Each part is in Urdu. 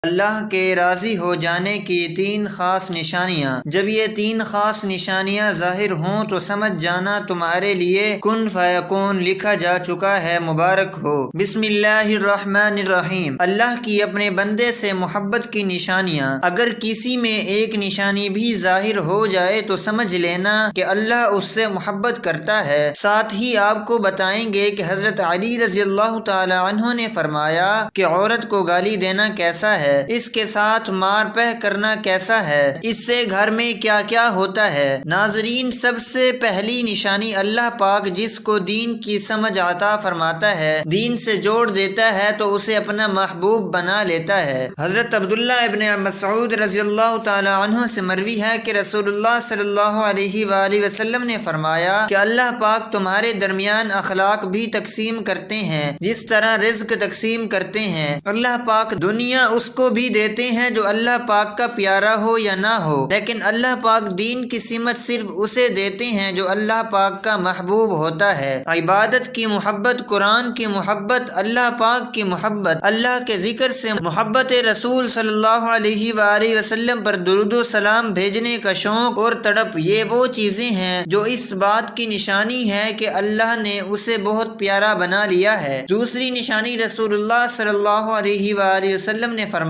اللہ کے راضی ہو جانے کی 3 خاص نشانیاں۔ جب یہ 3 خاص نشانیاں ظاہر ہوں تو سمجھ جانا تمہارے لیے کن فیکون لکھا جا چکا ہے، مبارک ہو۔ بسم اللہ الرحمن الرحیم۔ اللہ کی اپنے بندے سے محبت کی نشانیاں۔ اگر کسی میں ایک نشانی بھی ظاہر ہو جائے تو سمجھ لینا کہ اللہ اس سے محبت کرتا ہے۔ ساتھ ہی آپ کو بتائیں گے کہ حضرت علی رضی اللہ تعالی عنہ نے فرمایا کہ عورت کو گالی دینا کیسا ہے، اس کے ساتھ مار پہ کرنا کیسا ہے، اس سے گھر میں کیا کیا ہوتا ہے۔ ناظرین، سب سے پہلی نشانی اللہ پاک جس کو دین کی سمجھ عطا فرماتا ہے، دین سے جوڑ دیتا ہے تو اسے اپنا محبوب بنا لیتا ہے۔ حضرت عبداللہ ابن مسعود رضی اللہ تعالی عنہ سے مروی ہے کہ رسول اللہ صلی اللہ علیہ وآلہ وسلم نے فرمایا کہ اللہ پاک تمہارے درمیان اخلاق بھی تقسیم کرتے ہیں جس طرح رزق تقسیم کرتے ہیں۔ اللہ پاک دنیا اس کو بھی دیتے ہیں جو اللہ پاک کا پیارا ہو یا نہ ہو، لیکن اللہ پاک دین کی سمت صرف اسے دیتے ہیں جو اللہ پاک کا محبوب ہوتا ہے۔ عبادت کی محبت، قرآن کی محبت، اللہ پاک کی محبت، اللہ کے ذکر سے محبت، رسول صلی اللہ علیہ وآلہ وسلم پر درود و سلام بھیجنے کا شوق اور تڑپ، یہ وہ چیزیں ہیں جو اس بات کی نشانی ہے کہ اللہ نے اسے بہت پیارا بنا لیا ہے۔ دوسری نشانی، رسول اللہ صلی اللہ علیہ وآلہ وسلم نے فرمایا،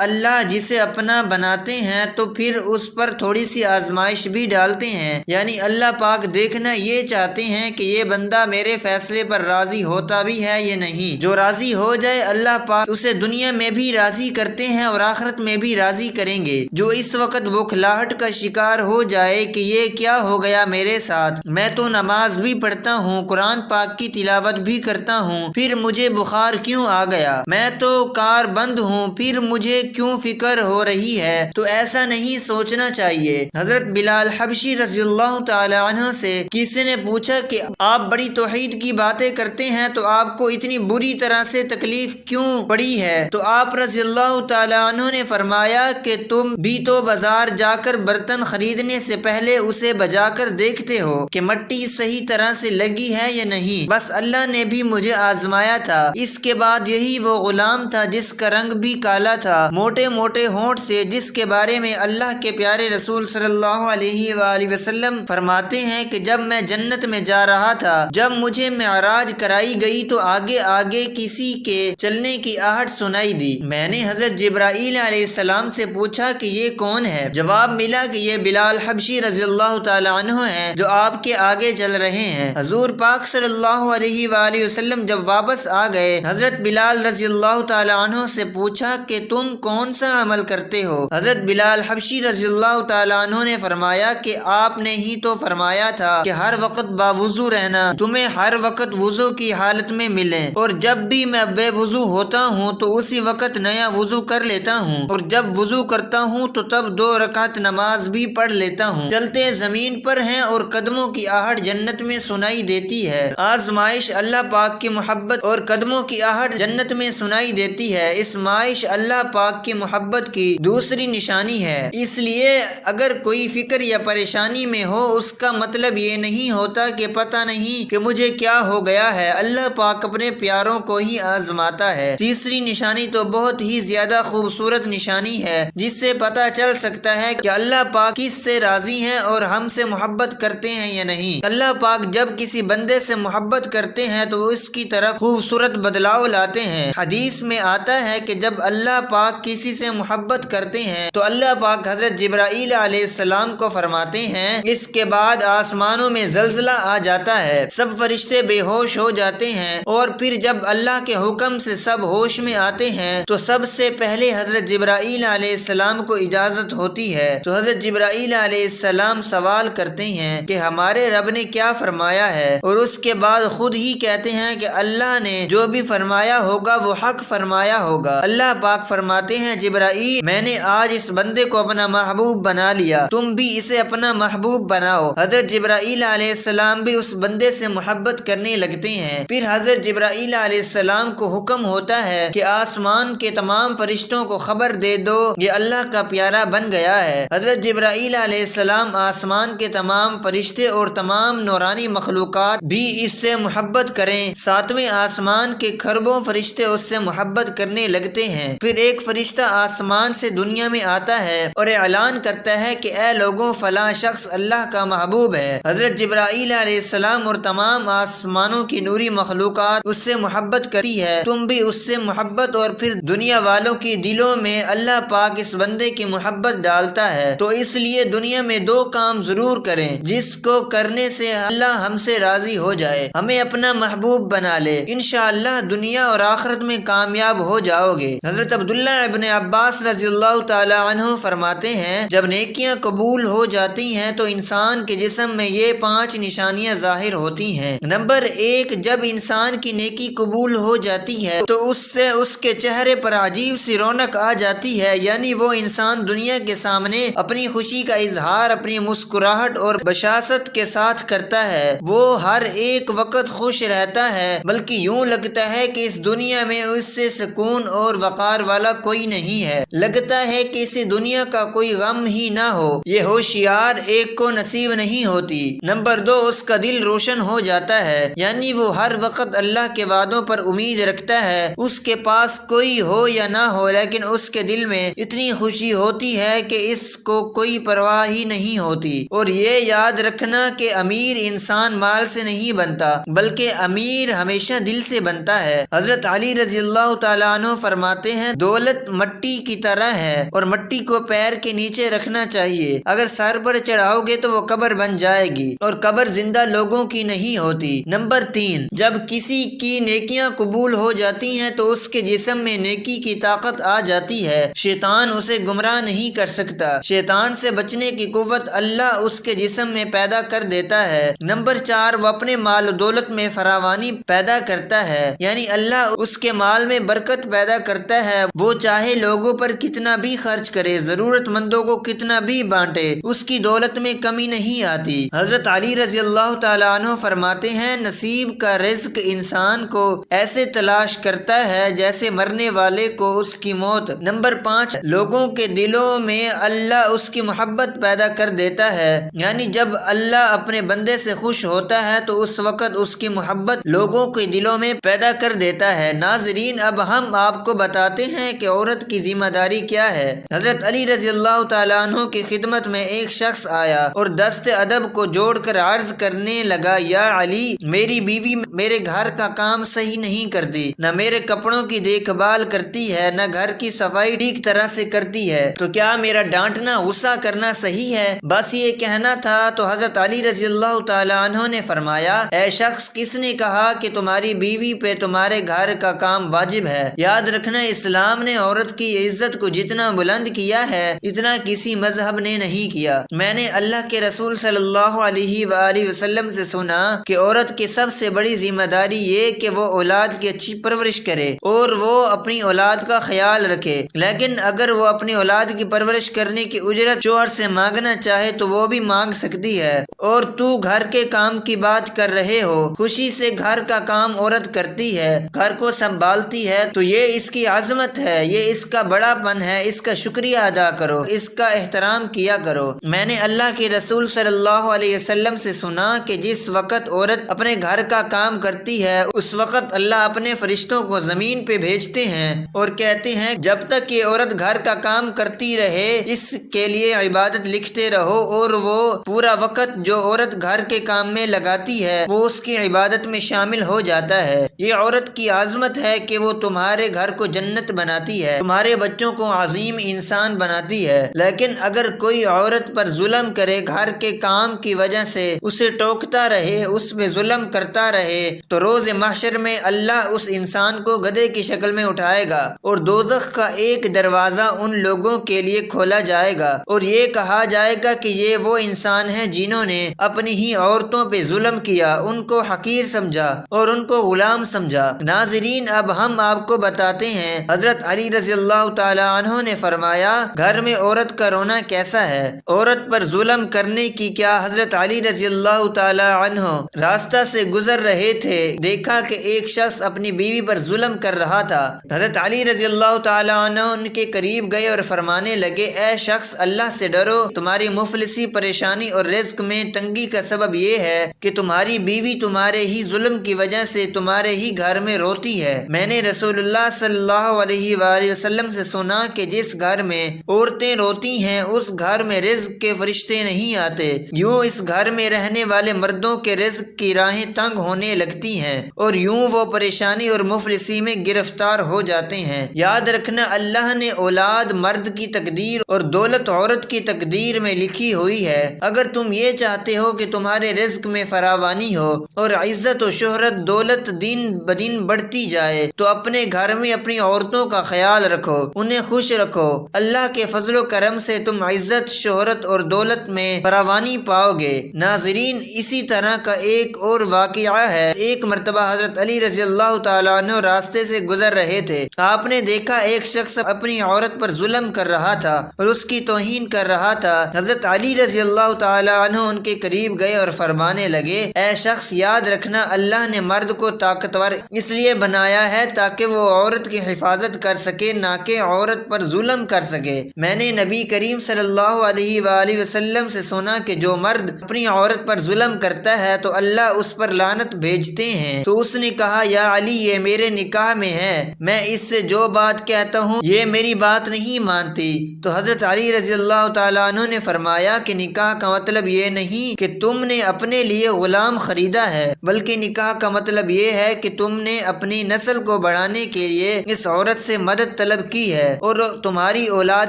اللہ جسے اپنا بناتے ہیں تو پھر اس پر تھوڑی سی آزمائش بھی ڈالتے ہیں، یعنی اللہ پاک دیکھنا یہ چاہتے ہیں کہ یہ بندہ میرے فیصلے پر راضی ہوتا بھی ہے یا نہیں۔ جو راضی ہو جائے اللہ پاک اسے دنیا میں بھی راضی کرتے ہیں اور آخرت میں بھی راضی کریں گے۔ جو اس وقت بخلاہٹ کا شکار ہو جائے کہ یہ کیا ہو گیا میرے ساتھ، میں تو نماز بھی پڑھتا ہوں، قرآن پاک کی تلاوت بھی کرتا ہوں، پھر مجھے بخار کیوں آ گیا، میں تو کار بند ہوں، پھر مجھے کیوں فکر ہو رہی ہے، تو ایسا نہیں سوچنا چاہیے۔ حضرت بلال حبشی رضی اللہ تعالی عنہ سے کسی نے پوچھا کہ آپ بڑی توحید کی باتیں کرتے ہیں تو آپ کو اتنی بری طرح سے تکلیف کیوں پڑی ہے، تو آپ رضی اللہ تعالی عنہ نے فرمایا کہ تم بھی تو بازار جا کر برتن خریدنے سے پہلے اسے بجا کر دیکھتے ہو کہ مٹی صحیح طرح سے لگی ہے یا نہیں، بس اللہ نے بھی مجھے آزمایا تھا۔ اس کے بعد یہی وہ غلام تھا جس کا رنگ بھی کالا تھا، موٹے موٹے ہونٹ تھے، جس کے بارے میں اللہ کے پیارے رسول صلی اللہ علیہ وآلہ وسلم فرماتے ہیں کہ جب میں جنت میں جا رہا تھا، جب مجھے معراج کرائی گئی تو آگے آگے کسی کے چلنے کی آہٹ سنائی دی۔ میں نے حضرت جبرائیل علیہ السلام سے پوچھا کہ یہ کون ہے؟ جواب ملا کہ یہ بلال حبشی رضی اللہ تعالی عنہ ہیں جو آپ کے آگے چل رہے ہیں۔ حضور پاک صلی اللہ علیہ وآلہ وسلم جب واپس آ گئے، حضرت بلال رضی اللہ تعالی عنہ سے پوچھا کہ تم کون سا عمل کرتے ہو؟ حضرت بلال حبشی رضی اللہ تعالی عنہ نے فرمایا کہ آپ نے ہی تو فرمایا تھا کہ ہر وقت باوضو رہنا، تمہیں ہر وقت وضو کی حالت میں ملیں، اور جب بھی میں بے وضو ہوتا ہوں تو اسی وقت نیا وضو کر لیتا ہوں، اور جب وضو کرتا ہوں تو تب 2 رکعت نماز بھی پڑھ لیتا ہوں۔ چلتے زمین پر ہیں اور قدموں کی آہٹ جنت میں سنائی دیتی ہے۔ آزمائش اللہ پاک کی محبت اور قدموں کی آہٹ جنت میں سنائی دیتی ہے۔ اسمائش اللہ پاک کی محبت کی دوسری نشانی ہے۔ اس لیے اگر کوئی فکر یا پریشانی میں ہو، اس کا مطلب یہ نہیں ہوتا کہ پتہ نہیں کہ مجھے کیا ہو گیا ہے، اللہ پاک اپنے پیاروں کو ہی آزماتا ہے۔ تیسری نشانی تو بہت ہی زیادہ خوبصورت نشانی ہے، جس سے پتہ چل سکتا ہے کہ اللہ پاک کس سے راضی ہیں اور ہم سے محبت کرتے ہیں یا نہیں۔ اللہ پاک جب کسی بندے سے محبت کرتے ہیں تو اس کی طرف خوبصورت بدلاؤ لاتے ہیں۔ حدیث میں آتا ہے کہ جب اللہ پاک کسی سے محبت کرتے ہیں تو اللہ پاک حضرت جبرائیل علیہ السلام کو فرماتے ہیں، اس کے بعد آسمانوں میں زلزلہ آ جاتا ہے، سب فرشتے بے ہوش ہو جاتے ہیں، اور پھر جب اللہ کے حکم سے سب ہوش میں آتے ہیں تو سب سے پہلے حضرت جبرائیل علیہ السلام کو اجازت ہوتی ہے، تو حضرت جبرائیل علیہ السلام سوال کرتے ہیں کہ ہمارے رب نے کیا فرمایا ہے، اور اس کے بعد خود ہی کہتے ہیں کہ اللہ نے جو بھی فرمایا ہوگا وہ حق فرمایا ہوگا۔ اللہ پاک فرماتے ہیں، جبرائیل میں نے آج اس بندے کو اپنا محبوب بنا لیا، تم بھی اسے اپنا محبوب بناؤ۔ حضرت جبرائیل علیہ السلام بھی اس بندے سے محبت کرنے لگتے ہیں۔ پھر حضرت جبرائیل علیہ السلام کو حکم ہوتا ہے کہ آسمان کے تمام فرشتوں کو خبر دے دو یہ اللہ کا پیارا بن گیا ہے۔ حضرت جبرائیل علیہ السلام آسمان کے تمام فرشتے اور تمام نورانی مخلوقات بھی اس سے محبت کریں، 7ویں آسمان کے کھربوں فرشتے اس سے محبت کرنے لگتے ہیں۔ پھر ایک فرشتہ آسمان سے دنیا میں آتا ہے اور اعلان کرتا ہے کہ اے لوگوں، فلاں شخص اللہ کا محبوب ہے۔ حضرت جبرائیل علیہ السلام اور تمام آسمانوں کی نوری مخلوقات اس سے محبت کرتی ہے، تم بھی اس سے محبت، اور پھر دنیا والوں کے دلوں میں اللہ پاک اس بندے کی محبت ڈالتا ہے۔ تو اس لیے دنیا میں دو کام ضرور کریں جس کو کرنے سے اللہ ہم سے راضی ہو جائے، ہمیں اپنا محبوب بنا لے، انشاءاللہ دنیا اور آخرت میں کامیاب ہو جاؤ گے۔ حضرت عبداللہ ابن عباس رضی اللہ تعالی عنہ فرماتے ہیں، جب نیکیاں قبول ہو جاتی ہیں تو انسان کے جسم میں یہ 5 نشانیاں ظاہر ہوتی ہیں۔ نمبر 1، جب انسان کی نیکی قبول ہو جاتی ہے تو اس سے اس کے چہرے پر عجیب سی رونق آ جاتی ہے، یعنی وہ انسان دنیا کے سامنے اپنی خوشی کا اظہار اپنی مسکراہٹ اور بشاشت کے ساتھ کرتا ہے۔ وہ ہر ایک وقت خوش رہتا ہے، بلکہ یوں لگتا ہے کہ اس دنیا میں اس سے سکون اور وقار والا کوئی نہیں ہے، لگتا ہے کہ اسے دنیا کا کوئی غم ہی نہ ہو۔ یہ ہوشیار ایک کو نصیب نہیں ہوتی۔ نمبر 2، اس کا دل روشن ہو جاتا ہے، یعنی وہ ہر وقت اللہ کے وعدوں پر امید رکھتا ہے، اس کے پاس کوئی ہو یا نہ ہو لیکن اس کے دل میں اتنی خوشی ہوتی ہے کہ اس کو کوئی پرواہ ہی نہیں ہوتی۔ اور یہ یاد رکھنا کہ امیر انسان مال سے نہیں بنتا، بلکہ امیر ہمیشہ دل سے بنتا ہے۔ حضرت علی رضی اللہ تعالیٰ عنہ فرماتے ہیں، دولت مٹی کی طرح ہے اور مٹی کو پیر کے نیچے رکھنا چاہیے، اگر سر پر چڑھاؤ گے تو وہ قبر بن جائے گی، اور قبر زندہ لوگوں کی نہیں ہوتی۔ نمبر 3، جب کسی کی نیکیاں قبول ہو جاتی ہیں تو اس کے جسم میں نیکی کی طاقت آ جاتی ہے، شیطان اسے گمراہ نہیں کر سکتا۔ شیطان سے بچنے کی قوت اللہ اس کے جسم میں پیدا کر دیتا ہے۔ نمبر 4، وہ اپنے مال و دولت میں فراوانی پیدا کرتا ہے، یعنی اللہ اس کے مال میں برکت پیدا کرتا ہے، وہ چاہے لوگوں پر کتنا بھی خرچ کرے، ضرورت مندوں کو کتنا بھی بانٹے، اس کی دولت میں کمی نہیں آتی۔ حضرت علی رضی اللہ تعالیٰ عنہ فرماتے ہیں، نصیب کا رزق انسان کو ایسے تلاش کرتا ہے جیسے مرنے والے کو اس کی موت۔ نمبر 5، لوگوں کے دلوں میں اللہ اس کی محبت پیدا کر دیتا ہے، یعنی جب اللہ اپنے بندے سے خوش ہوتا ہے تو اس وقت اس کی محبت لوگوں کے دلوں میں پیدا کر دیتا ہے۔ ناظرین، اب ہم آپ کو بتاتے ہیں کہ عورت کی ذمہ داری کیا ہے۔ حضرت علی رضی اللہ تعالیٰ عنہ کی خدمت میں ایک شخص آیا اور دست ادب کو جوڑ کر عرض کرنے لگا، یا علی، میری بیوی میرے گھر کا کام صحیح نہیں کرتی، نہ میرے کپڑوں کی دیکھ بھال کرتی ہے، نہ گھر کی صفائی ٹھیک طرح سے کرتی ہے، تو کیا میرا ڈانٹنا غصہ کرنا صحیح ہے؟ بس یہ کہنا تھا۔ تو حضرت علی رضی اللہ تعالیٰ عنہ نے فرمایا، اے شخص، کس نے کہا کہ تمہاری بیوی پہ تمہارے گھر کا کام واجب ہے؟ یاد رکھنا، اسلام نے عورت کی عزت کو جتنا بلند کیا ہے اتنا کسی مذہب نے نہیں کیا۔ میں نے اللہ کے رسول صلی اللہ علیہ وآلہ وسلم سے سنا کہ عورت کی سب سے بڑی ذمہ داری یہ کہ وہ اولاد کی اچھی پرورش کرے اور وہ اپنی اولاد کا خیال رکھے، لیکن اگر وہ اپنی اولاد کی پرورش کرنے کی اجرت شوہر سے مانگنا چاہے تو وہ بھی مانگ سکتی ہے، اور تو گھر کے کام کی بات کر رہے ہو۔ خوشی سے گھر کا کام عورت کرتی ہے، گھر کو سنبھالتی ہے، تو یہ اس کی عظمت ہے، یہ اس کا بڑا پن ہے، اس کا شکریہ ادا کرو، اس کا احترام کیا کرو۔ میں نے اللہ کے رسول صلی اللہ علیہ وسلم سے سنا کہ جس وقت عورت اپنے گھر کا کام کرتی ہے اس وقت اللہ اپنے فرشتوں کو زمین پہ بھیجتے ہیں اور کہتے ہیں، جب تک یہ عورت گھر کا کام کرتی رہے اس کے لیے عبادت لکھتے رہو، اور وہ پورا وقت جو عورت گھر کے کام میں لگاتی ہے وہ اس کی عبادت میں شامل ہو جاتا ہے۔ یہ عورت کی عظمت ہے کہ وہ تمہارے گھر کو جنت بناتی ہے، تمہارے بچوں کو عظیم انسان بناتی ہے۔ لیکن اگر کوئی عورت پر ظلم کرے، گھر کے کام کی وجہ سے اسے ٹوکتا رہے، اس میں ظلم کرتا رہے، تو روز محشر میں اللہ اس انسان کو گدھے کی شکل میں اٹھائے گا اور دوزخ کا ایک دروازہ ان لوگوں کے لیے کھولا جائے گا اور یہ کہا جائے گا کہ یہ وہ انسان ہیں جنہوں نے اپنی ہی عورتوں پہ ظلم کیا، ان کو حقیر سمجھا اور ان کو غلام سمجھا۔ ناظرین، اب ہم آپ کو بتاتے ہیں حضرت علی رضی اللہ تعالی عنہ نے فرمایا، گھر میں عورت کا رونا کیسا ہے؟ عورت پر ظلم کرنے کی کیا؟ حضرت علی رضی اللہ تعالی عنہ راستہ سے گزر رہے تھے، دیکھا کہ ایک شخص اپنی بیوی پر ظلم کر رہا تھا۔ حضرت علی رضی اللہ تعالی عنہ ان کے قریب گئے اور فرمانے لگے، اے شخص، اللہ سے ڈرو، تمہاری مفلسی، پریشانی اور رزق میں تنگی کا سبب یہ ہے کہ تمہاری بیوی تمہارے ہی ظلم کی وجہ سے تمہارے ہی گھر میں روتی ہے۔ میں نے رسول اللہ صلی اللہ علیہ علیہ وآلہ وسلم سے سنا کہ جس گھر میں عورتیں روتی ہیں اس گھر میں رزق کے فرشتے نہیں آتے، یوں اس گھر میں رہنے والے مردوں کے رزق کی راہیں تنگ ہونے لگتی ہیں اور یوں وہ پریشانی اور مفلسی میں گرفتار ہو جاتے ہیں۔ یاد رکھنا اللہ نے اولاد مرد کی تقدیر اور دولت عورت کی تقدیر میں لکھی ہوئی ہے۔ اگر تم یہ چاہتے ہو کہ تمہارے رزق میں فراوانی ہو اور عزت و شہرت دولت دن بدن بڑھتی جائے تو اپنے گھر میں اپنی عورتوں کا خیال رکھو، انہیں خوش رکھو۔ اللہ کے فضل و کرم سے تم عزت، شہرت اور دولت میں فراوانی پاؤ گے۔ ناظرین، اسی طرح کا ایک اور واقعہ ہے۔ ایک مرتبہ حضرت علی رضی اللہ تعالیٰ عنہ راستے سے گزر رہے تھے۔ آپ نے دیکھا ایک شخص اپنی عورت پر ظلم کر رہا تھا اور اس کی توہین کر رہا تھا۔ حضرت علی رضی اللہ تعالیٰ عنہ ان کے قریب گئے اور فرمانے لگے، اے شخص، یاد رکھنا اللہ نے مرد کو طاقتور اس لیے بنایا ہے تاکہ وہ عورت کی حفاظت کر سکے، نہ کہ عورت پر ظلم کر سکے۔ میں نے نبی کریم صلی اللہ علیہ وآلہ وسلم سے سنا کہ جو مرد اپنی عورت پر ظلم کرتا ہے تو اللہ اس پر لعنت بھیجتے ہیں۔ تو اس نے کہا، یا علی، یہ میرے نکاح میں ہے، میں اس سے جو بات کہتا ہوں یہ میری بات نہیں مانتی۔ تو حضرت علی رضی اللہ تعالیٰ عنہ نے فرمایا کہ نکاح کا مطلب یہ نہیں کہ تم نے اپنے لیے غلام خریدا ہے، بلکہ نکاح کا مطلب یہ ہے کہ تم نے اپنی نسل کو بڑھانے کے لیے اس عورت سے مدد طلب کی ہے اور تمہاری اولاد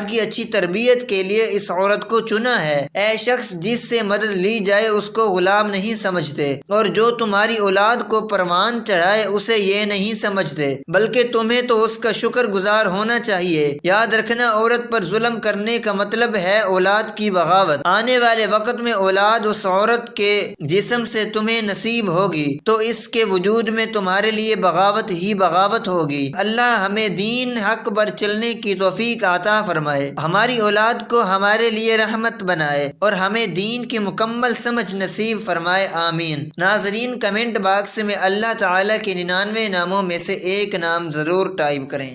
کی اچھی تربیت کے لیے اس عورت کو چنا ہے۔ اے شخص، جس سے مدد لی جائے اس کو غلام نہیں سمجھتے، اور جو تمہاری اولاد کو پروان چڑھائے اسے یہ نہیں سمجھتے، بلکہ تمہیں تو اس کا شکر گزار ہونا چاہیے۔ یاد رکھنا، عورت پر ظلم کرنے کا مطلب ہے اولاد کی بغاوت۔ آنے والے وقت میں اولاد اس عورت کے جسم سے تمہیں نصیب ہوگی تو اس کے وجود میں تمہارے لیے بغاوت ہی بغاوت ہوگی۔ اللہ ہمیں دین حق پر چلنے کی توفیق عطا فرمائے، ہماری اولاد کو ہمارے لیے رحمت بنائے اور ہمیں دین کی مکمل سمجھ نصیب فرمائے، آمین۔ ناظرین، کمنٹ باکس میں اللہ تعالیٰ کے 99 ناموں میں سے ایک نام ضرور ٹائپ کریں۔